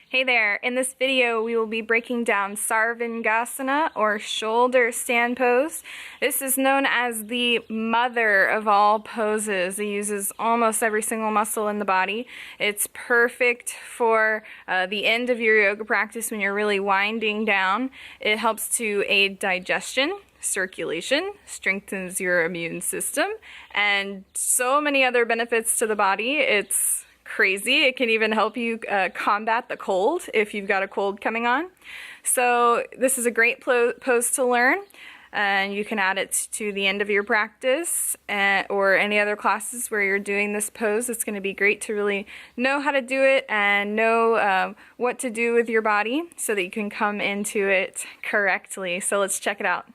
Hey there, in this video we will be breaking down Sarvangasana or shoulder stand pose. This is known as the mother of all poses. It uses almost every single muscle in the body. It's perfect for the end of your yoga practice when you're really winding down. It helps to aid digestion, circulation, strengthens your immune system, and so many other benefits to the body. It's crazy. It can even help you combat the cold if you've got a cold coming on. So this is a great pose to learn, and you can add it to the end of your practice or any other classes where you're doing this pose. It's going to be great to really know how to do it and know what to do with your body so that you can come into it correctly. So let's check it out.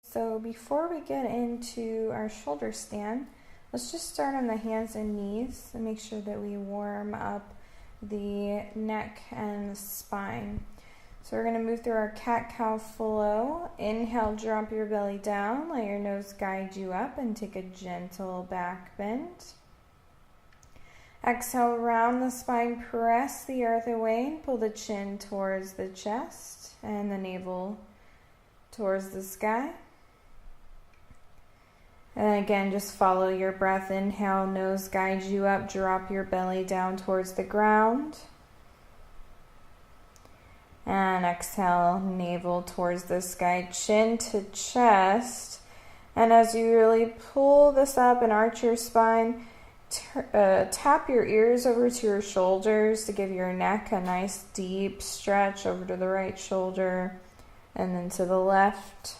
So before we get into our shoulder stand, let's just start on the hands and knees and make sure that we warm up the neck and the spine. So we're going to move through our cat-cow flow. Inhale, drop your belly down, let your nose guide you up, and take a gentle back bend. Exhale, round the spine, press the earth away, and pull the chin towards the chest and the navel towards the sky. And again, just follow your breath. Inhale, nose guides you up, drop your belly down towards the ground. And exhale, navel towards the sky, chin to chest. And as you really pull this up and arch your spine, tap your ears over to your shoulders to give your neck a nice deep stretch over to the right shoulder and then to the left.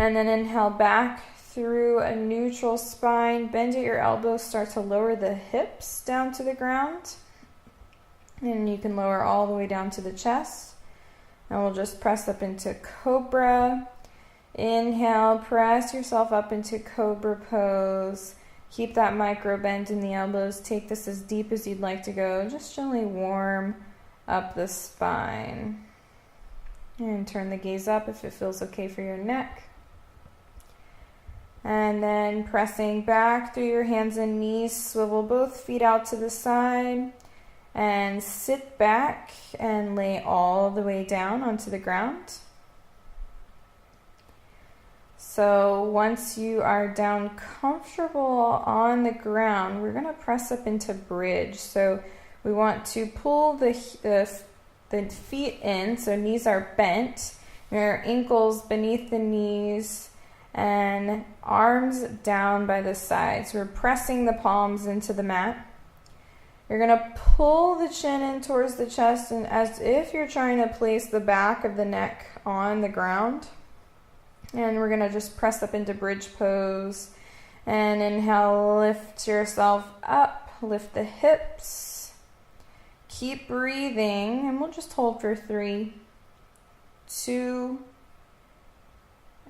And then inhale back through a neutral spine. Bend at your elbows. Start to lower the hips down to the ground. And you can lower all the way down to the chest. And we'll just press up into Cobra. Inhale, press yourself up into Cobra pose. Keep that micro bend in the elbows. Take this as deep as you'd like to go. Just gently warm up the spine. And turn the gaze up if it feels okay for your neck. And then pressing back through your hands and knees, swivel both feet out to the side and sit back and lay all the way down onto the ground. So once you are down comfortable on the ground, we're going to press up into bridge. So we want to pull the feet in, so knees are bent, your ankles beneath the knees, and arms down by the sides. We're pressing the palms into the mat. You're going to pull the chin in towards the chest, and as if you're trying to place the back of the neck on the ground. And we're going to just press up into bridge pose. And inhale, lift yourself up, lift the hips. Keep breathing, and we'll just hold for 3, 2,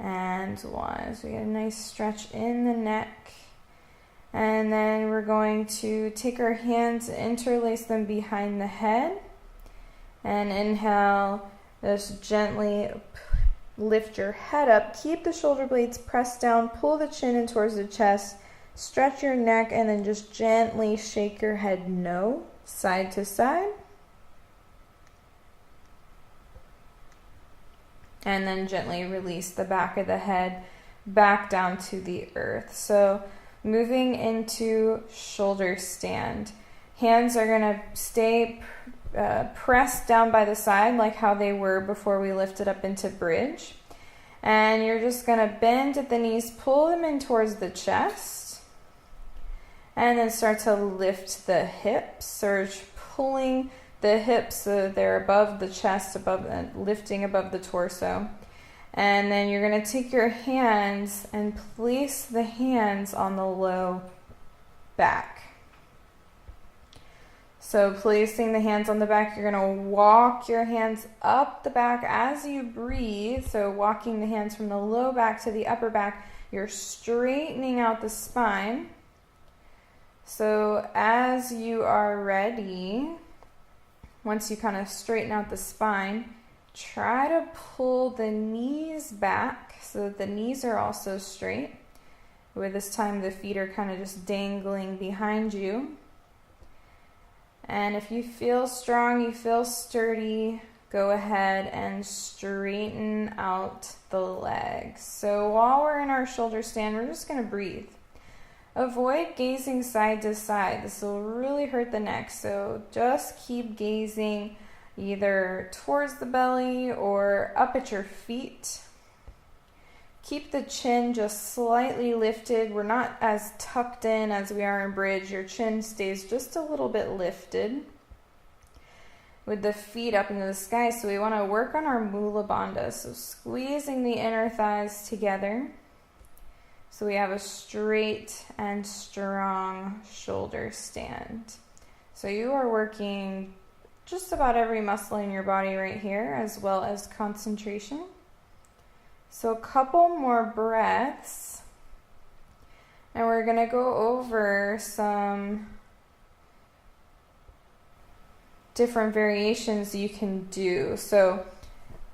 and 1. So we get a nice stretch in the neck. And then we're going to take our hands, interlace them behind the head. And inhale, just gently lift your head up. Keep the shoulder blades pressed down. Pull the chin in towards the chest. Stretch your neck, and then just gently shake your head no, side to side. And then gently release the back of the head back down to the earth. So moving into shoulder stand. Hands are going to stay pressed down by the side like how they were before we lifted up into bridge. And you're just going to bend at the knees, pull them in towards the chest. And then start to lift the hips. So pulling the hips so they're above the chest, lifting above the torso. And then you're going to take your hands and place the hands on the low back. So placing the hands on the back, you're going to walk your hands up the back as you breathe. So walking the hands from the low back to the upper back, you're straightening out the spine. So as you are ready, once you kind of straighten out the spine, try to pull the knees back so that the knees are also straight. Where this time the feet are kind of just dangling behind you. And if you feel strong, you feel sturdy, go ahead and straighten out the legs. So while we're in our shoulder stand, we're just going to breathe. Avoid gazing side to side. This will really hurt the neck. So just keep gazing either towards the belly or up at your feet. Keep the chin just slightly lifted. We're not as tucked in as we are in bridge. Your chin stays just a little bit lifted with the feet up into the sky. So we want to work on our Mula Bandha. So squeezing the inner thighs together so we have a straight and strong shoulder stand. So you are working just about every muscle in your body right here, as well as concentration. So a couple more breaths, and we're going to go over some different variations you can do. So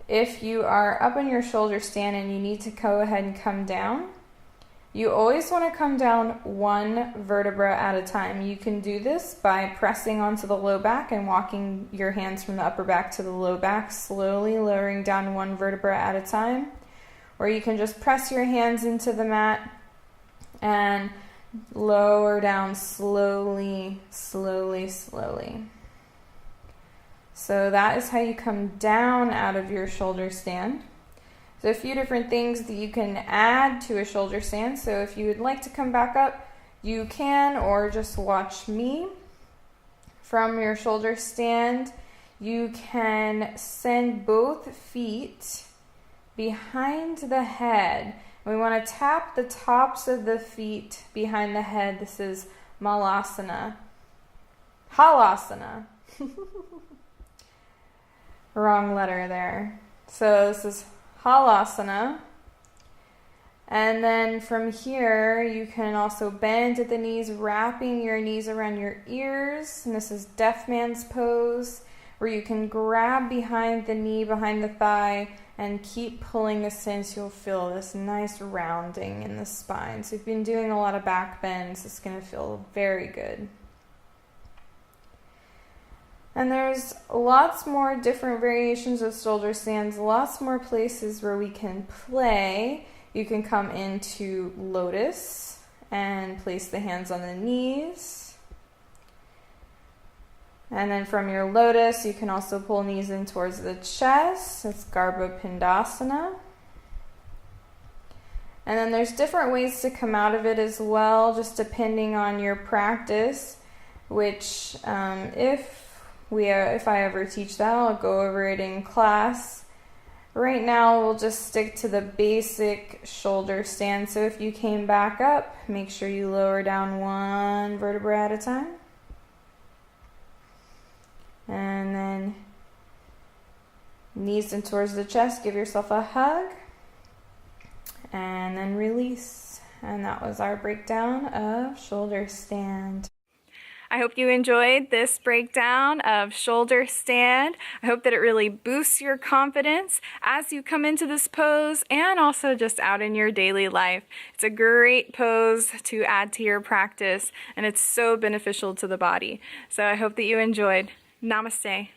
if you are up in your shoulder stand and you need to go ahead and come down, you always want to come down one vertebra at a time. You can do this by pressing onto the low back and walking your hands from the upper back to the low back, slowly lowering down one vertebra at a time. Or you can just press your hands into the mat and lower down slowly, slowly, slowly. So that is how you come down out of your shoulder stand. So a few different things that you can add to a shoulder stand. So if you would like to come back up, you can, or just watch me. From your shoulder stand, you can send both feet behind the head. We want to tap the tops of the feet behind the head. This is Malasana. Halasana. Wrong letter there. So this is Halasana. And then from here, you can also bend at the knees, wrapping your knees around your ears. And this is Deaf Man's Pose, where you can grab behind the knee, behind the thigh, and keep pulling this in so you'll feel this nice rounding in the spine. So if you've been doing a lot of back bends, it's going to feel very good. And there's lots more different variations of shoulder stands, lots more places where we can play. You can come into lotus and place the hands on the knees. And then from your lotus, you can also pull knees in towards the chest. It's Garbha Pindasana. And then there's different ways to come out of it as well, just depending on your practice, which if I ever teach that, I'll go over it in class. Right now, we'll just stick to the basic shoulder stand. So if you came back up, make sure you lower down one vertebra at a time. And then knees in towards the chest, give yourself a hug. And then release. And that was our breakdown of shoulder stand. I hope you enjoyed this breakdown of shoulder stand. I hope that it really boosts your confidence as you come into this pose and also just out in your daily life. It's a great pose to add to your practice, and it's so beneficial to the body. So I hope that you enjoyed. Namaste.